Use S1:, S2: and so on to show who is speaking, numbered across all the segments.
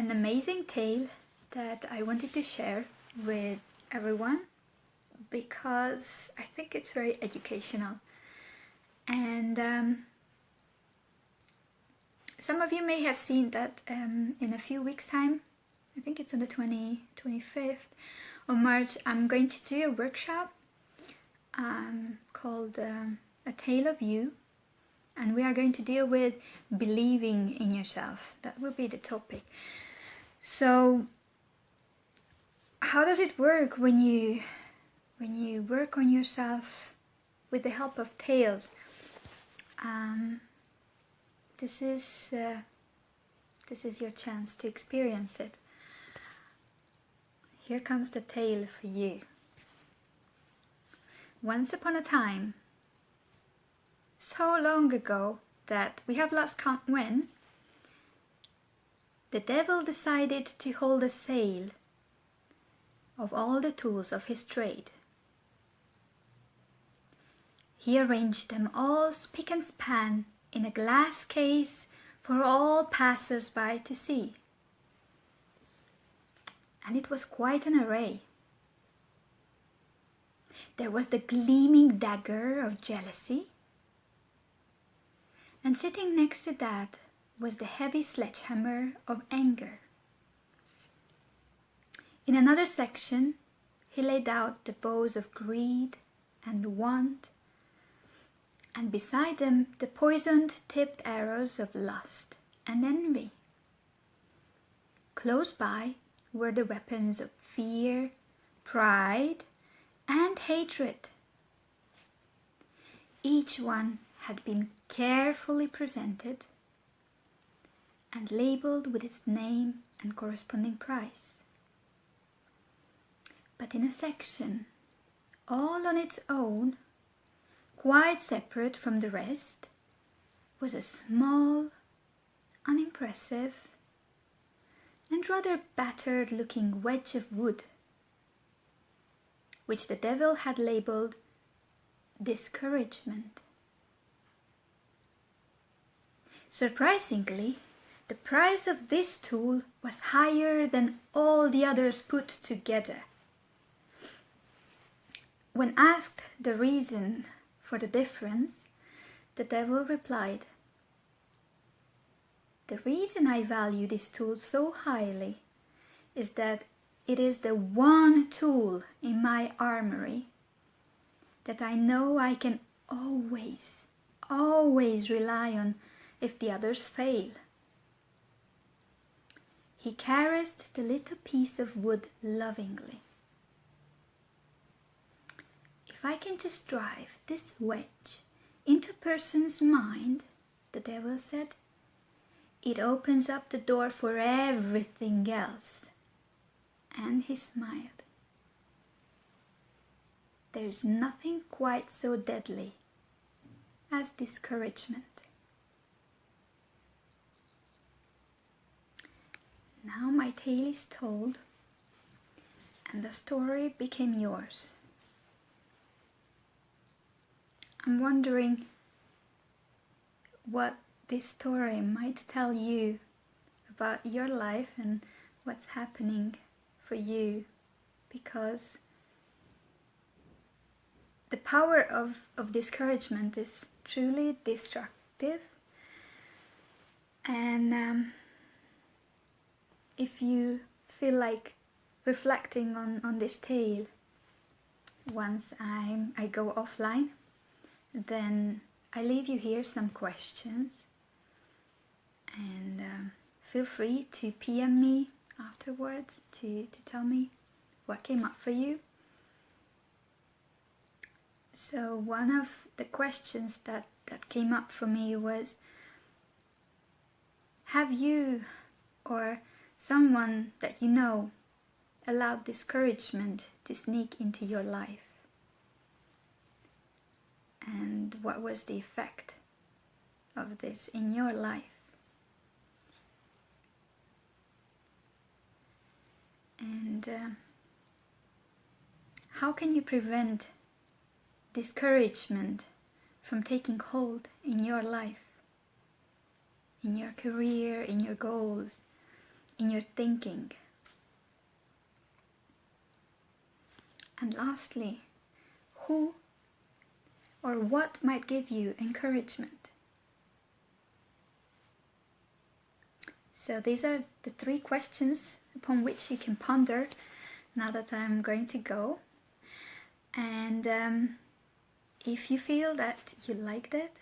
S1: an amazing tale that I wanted to share with everyone because I think it's very educational. And some of you may have seen that in a few weeks' time, I think it's on the 25th of March, I'm going to do a workshop called A Tale of You. And we are going to deal with believing in yourself. That will be the topic. So, how does it work when you work on yourself with the help of tales? This is your chance to experience it. Here comes the tale for you. Once upon a time, so long ago that we have lost count when, the devil decided to hold a sale of all the tools of his trade. He arranged them all spick and span in a glass case for all passers-by to see. And it was quite an array. There was the gleaming dagger of jealousy, and sitting next to that was the heavy sledgehammer of anger. In another section, he laid out the bows of greed and want, and beside them the poisoned tipped arrows of lust and envy. Close by were the weapons of fear, pride, and hatred. Each one had been carefully presented and labeled with its name and corresponding price. But in a section, all on its own, quite separate from the rest, was a small, unimpressive, and rather battered-looking wedge of wood, which the devil had labeled discouragement. Surprisingly, the price of this tool was higher than all the others put together. When asked the reason for the difference, the devil replied, "The reason I value this tool so highly is that it is the one tool in my armory that I know I can always rely on if the others fail." He caressed the little piece of wood lovingly. "If I can just drive this wedge into a person's mind," the devil said, "it opens up the door for everything else." And he smiled. There's nothing quite so deadly as discouragement. Now my tale is told, and the story became yours. I'm wondering what this story might tell you about your life and what's happening for you, because the power of discouragement is truly destructive. And if you feel like reflecting on this tale once I go offline, then I leave you here some questions, and feel free to PM me afterwards to tell me what came up for you. So one of the questions that came up for me was, have you or someone that you know allowed discouragement to sneak into your life? And what was the effect of this in your life? And how can you prevent discouragement from taking hold in your life, in your career, in your goals, in your thinking? And lastly, who or what might give you encouragement? So these are the 3 questions upon which you can ponder now that I'm going to go. And if you feel that you liked it,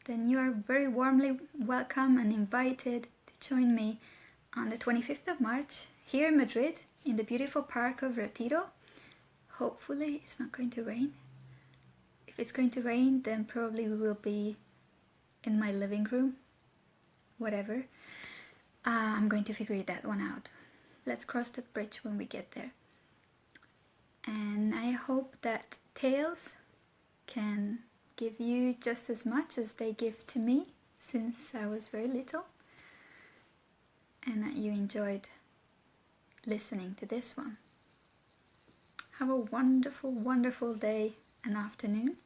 S1: then you are very warmly welcome and invited to join me on the 25th of March here in Madrid in the beautiful park of Retiro. Hopefully it's not going to rain. If it's going to rain, then probably we will be in my living room, whatever. I'm going to figure that one out. Let's cross that bridge when we get there. And I hope that tales can give you just as much as they give to me since I was very little, and that you enjoyed listening to this one. Have a wonderful, wonderful day and afternoon.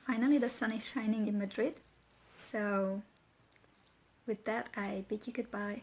S1: Finally, the sun is shining in Madrid. So with that, I bid you goodbye.